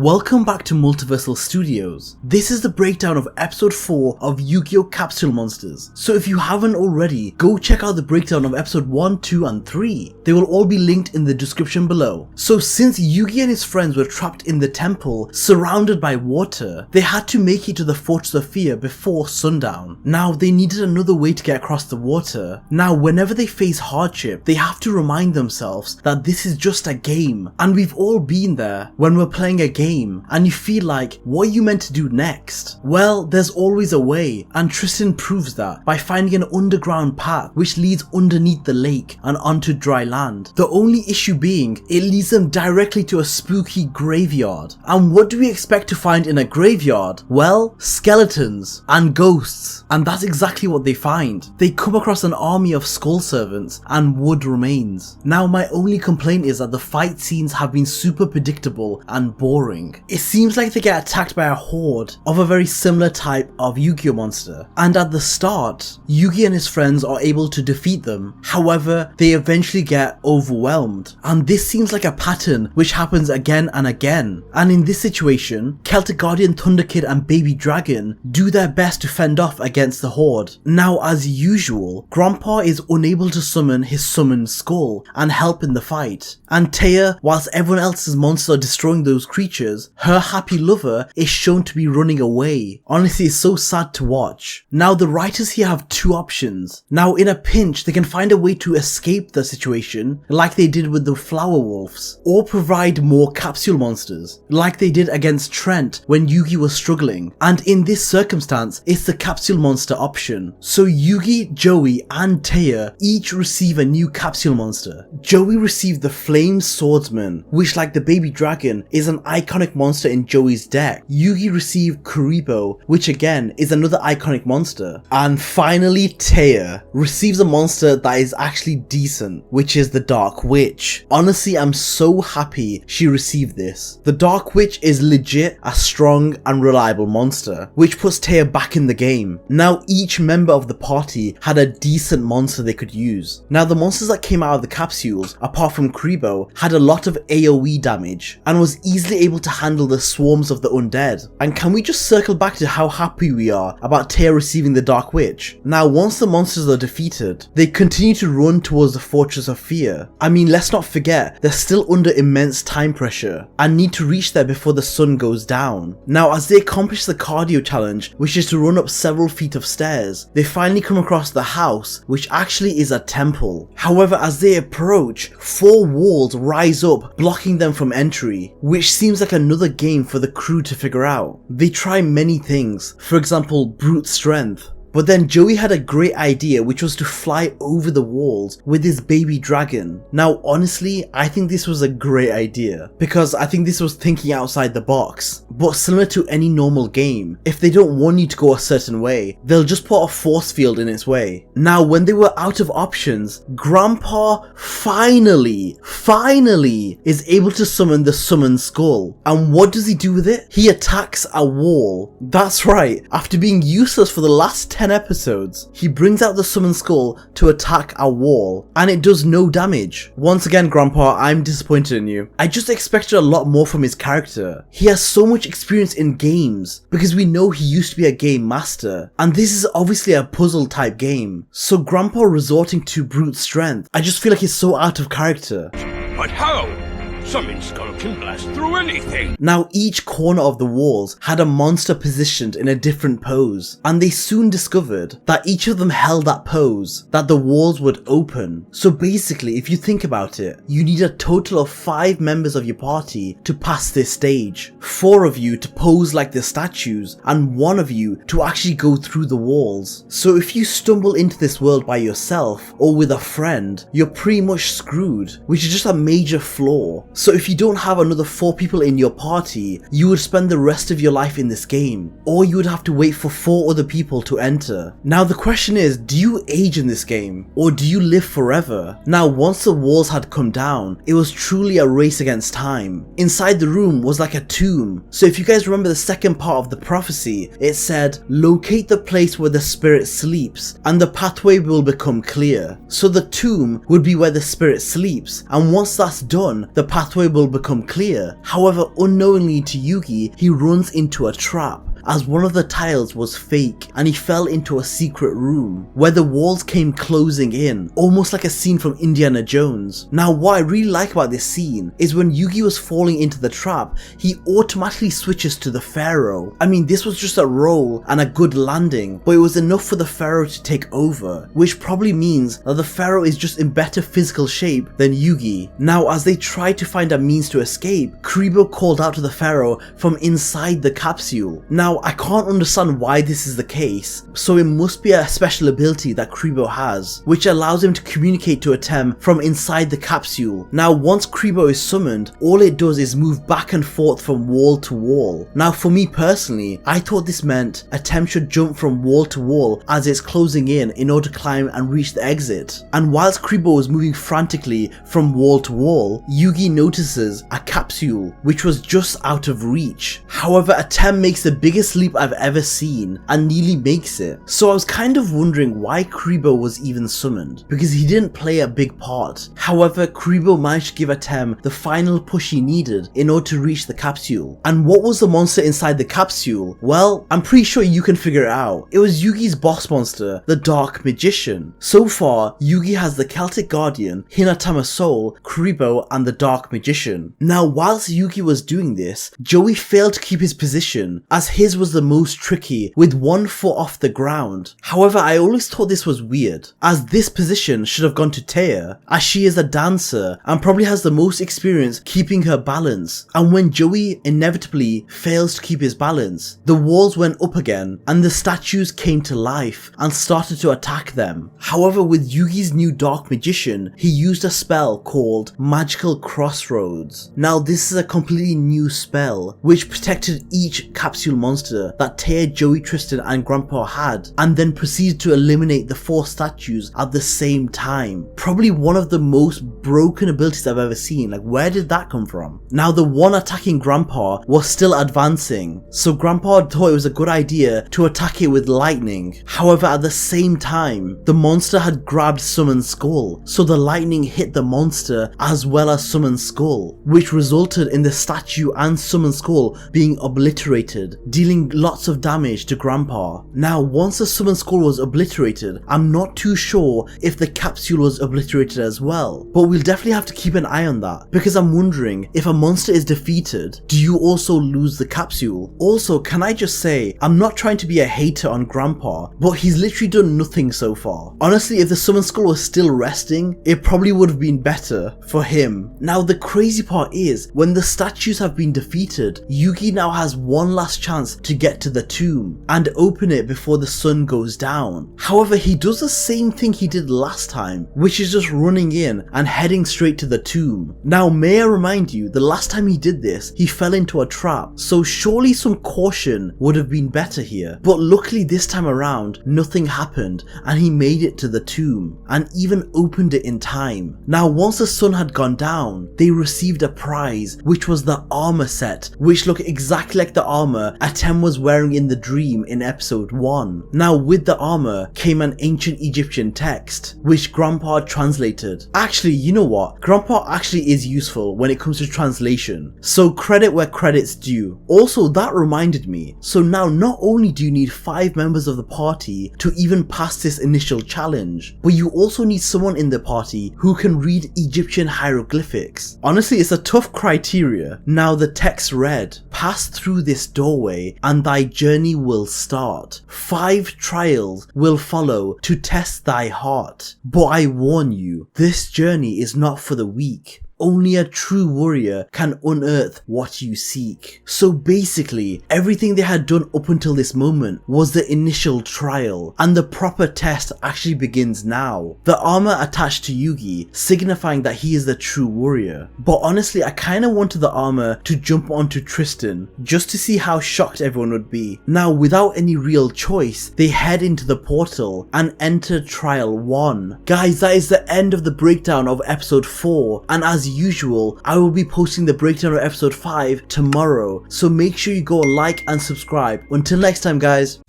Welcome back to Multiversal Studios. This is the breakdown of episode 4 of Yu-Gi-Oh Capsule Monsters. So if you haven't already, go check out the breakdown of episode 1, 2 and 3. They will all be linked in the description below. So since Yugi and his friends were trapped in the temple, surrounded by water, they had to make it to the Fortress of Fear before sundown. Now they needed another way to get across the water. Now whenever they face hardship, they have to remind themselves that this is just a game. And we've all been there when we're playing a game and you feel like, what are you meant to do next? Well, there's always a way, and Tristan proves that by finding an underground path which leads underneath the lake and onto dry land. The only issue being, it leads them directly to a spooky graveyard. And what do we expect to find in a graveyard? Well, skeletons and ghosts. And that's exactly what they find. They come across an army of skull servants and wood remains. Now my only complaint is that the fight scenes have been super predictable and boring. It seems like they get attacked by a horde of a very similar type of Yu-Gi-Oh monster, and at the start, Yugi and his friends are able to defeat them. However, they eventually get overwhelmed, and this seems like a pattern which happens again and again. And in this situation, Celtic Guardian, Thunder Kid and Baby Dragon do their best to fend off against the horde. Now as usual, Grandpa is unable to summon his summoned skull and help in the fight, and Taya, whilst everyone else's monsters are destroying those creatures, her happy lover is shown to be running away. Honestly, it's so sad to watch. Now the writers here have two options. Now in a pinch, they can find a way to escape the situation like they did with the Flower Wolves, or provide more capsule monsters like they did against Trent when Yugi was struggling, and in this circumstance it's the capsule monster option. So Yugi, Joey and Taya each receive a new capsule monster. Joey received the Flame Swordsman, which like the Baby Dragon is an iconic monster in Joey's deck. Yugi received Kuribo, which again is another iconic monster. And finally Taya receives a monster that is actually decent, which is the Dark Witch. Honestly, I'm so happy she received this. The Dark Witch is legit a strong and reliable monster, which puts Taya back in the game. Now each member of the party had a decent monster they could use. Now the monsters that came out of the capsules, apart from Kuribo, had a lot of AoE damage and was easily able to handle the swarms of the undead. And can we just circle back to how happy we are about Taya receiving the Dark Witch? Now once the monsters are defeated, they continue to run towards the Fortress of Fear. I mean, let's not forget, they're still under immense time pressure and need to reach there before the sun goes down. Now as they accomplish the cardio challenge, which is to run up several feet of stairs, they finally come across the house, which actually is a temple. However, as they approach, 4 walls rise up, blocking them from entry, which seems like another game for the crew to figure out. They try many things, for example brute strength. But then Joey had a great idea, which was to fly over the walls with his baby dragon. Now honestly, I think this was a great idea, because I think this was thinking outside the box. But similar to any normal game, if they don't want you to go a certain way, they'll just put a force field in its way. Now when they were out of options, Grandpa finally is able to summon the summoned skull. And what does he do with it? He attacks a wall. That's right, after being useless for the last 10 episodes, he brings out the summoned skull to attack a wall, and it does no damage. Once again, Grandpa, I'm disappointed in you. I just expected a lot more from his character. He has so much experience in games, because we know he used to be a game master, and this is obviously a puzzle type game. So Grandpa resorting to brute strength, I just feel like he's so out of character. But how? Summon skull can blast through anything. Now each corner of the walls had a monster positioned in a different pose, and they soon discovered that each of them held that pose, that the walls would open. So basically, if you think about it, you need a total of 5 members of your party to pass this stage. 4 of you to pose like the statues, and 1 of you to actually go through the walls. So if you stumble into this world by yourself or with a friend, you're pretty much screwed, which is just a major flaw. So if you don't have another 4 people in your party, you would spend the rest of your life in this game, or you would have to wait for 4 other people to enter. Now the question is, do you age in this game, or do you live forever? Now once the walls had come down, it was truly a race against time. Inside the room was like a tomb. So if you guys remember the second part of the prophecy, it said, locate the place where the spirit sleeps, and the pathway will become clear. So the tomb would be where the spirit sleeps, and once that's done, the pathway pathway will become clear. However, unknowingly to Yugi, he runs into a trap, as one of the tiles was fake and he fell into a secret room where the walls came closing in, almost like a scene from Indiana Jones. Now what I really like about this scene is when Yugi was falling into the trap, he automatically switches to the Pharaoh. I mean, this was just a roll and a good landing, but it was enough for the Pharaoh to take over, which probably means that the Pharaoh is just in better physical shape than Yugi. Now as they tried to find a means to escape, Kuriboh called out to the Pharaoh from inside the capsule. Now I can't understand why this is the case, so it must be a special ability that Kuriboh has, which allows him to communicate to Atem from inside the capsule. Now once Kuriboh is summoned, all it does is move back and forth from wall to wall. Now for me personally, I thought this meant Atem should jump from wall to wall as it's closing in order to climb and reach the exit. And whilst Kuriboh was moving frantically from wall to wall, Yugi notices a capsule which was just out of reach. However, Atem makes the biggest leap I've ever seen and nearly makes it. So I was kind of wondering why Kuriboh was even summoned, because he didn't play a big part. However, Kuriboh managed to give Atem the final push he needed in order to reach the capsule. And what was the monster inside the capsule? Well, I'm pretty sure you can figure it out. It was Yugi's boss monster, the Dark Magician. So far, Yugi has the Celtic Guardian, Hinatama Soul, Kuriboh, and the Dark Magician. Now whilst Yugi was doing this, Joey failed to keep his position, as his was the most tricky, with 1 foot off the ground. However, I always thought this was weird, as this position should have gone to Taya, as she is a dancer and probably has the most experience keeping her balance. And when Joey inevitably fails to keep his balance, the walls went up again and the statues came to life and started to attack them. However, with Yugi's new Dark Magician, he used a spell called Magical Crossroads. Now this is a completely new spell which protected each capsule monster that Taya, Joey, Tristan and Grandpa had, and then proceeded to eliminate the 4 statues at the same time. Probably one of the most broken abilities I've ever seen. Like, where did that come from? Now the one attacking Grandpa was still advancing, so Grandpa thought it was a good idea to attack it with lightning. However, at the same time, the monster had grabbed Summon's skull, so the lightning hit the monster as well as Summon's skull, which resulted in the statue and Summon's skull being obliterated, dealing lots of damage to Grandpa. Now once the Summon's skull was obliterated, I'm not too sure if the capsule was obliterated as well, but we'll definitely have to keep an eye on that, because I'm wondering, if a monster is defeated, do you also lose the capsule? Also, can I just say, I'm not trying to be a hater on Grandpa, but he's literally done nothing so far. Honestly, if the Summon's skull was still resting, it probably would have been better for him. Now the crazy part is, when the statues have been defeated, Yugi now has one last chance to get to the tomb and open it before the sun goes down. However, he does the same thing he did last time, which is just running in and heading straight to the tomb. Now may I remind you, the last time he did this, he fell into a trap, so surely some caution would have been better here. But luckily this time around, nothing happened and he made it to the tomb and even opened it in time. Now once the sun had gone down, they received a prize, which was the armor set, which looked exactly like the armor Atem was wearing in the dream in episode 1. Now with the armor came an ancient Egyptian text, which Grandpa translated. Actually, you know what? Grandpa actually is useful when it comes to translation, so credit where credit's due. Also, that reminded me, so now not only do you need 5 members of the party to even pass this initial challenge, but you also need someone in the party who can read Egyptian hieroglyphics. Honestly, it's a tough criteria. Now the text read, "Pass through this doorway and thy journey will start. 5 trials will follow to test thy heart. But I warn you, this journey is not for the weak. Only a true warrior can unearth what you seek." So basically, everything they had done up until this moment was the initial trial, and the proper test actually begins now. The armor attached to Yugi, signifying that he is the true warrior. But honestly, I kinda wanted the armor to jump onto Tristan, just to see how shocked everyone would be. Now, without any real choice, they head into the portal and enter trial 1. Guys, that is the end of the breakdown of episode 4, and as usual, I will be posting the breakdown of episode 5 tomorrow, so make sure you go like and subscribe. Until next time, guys.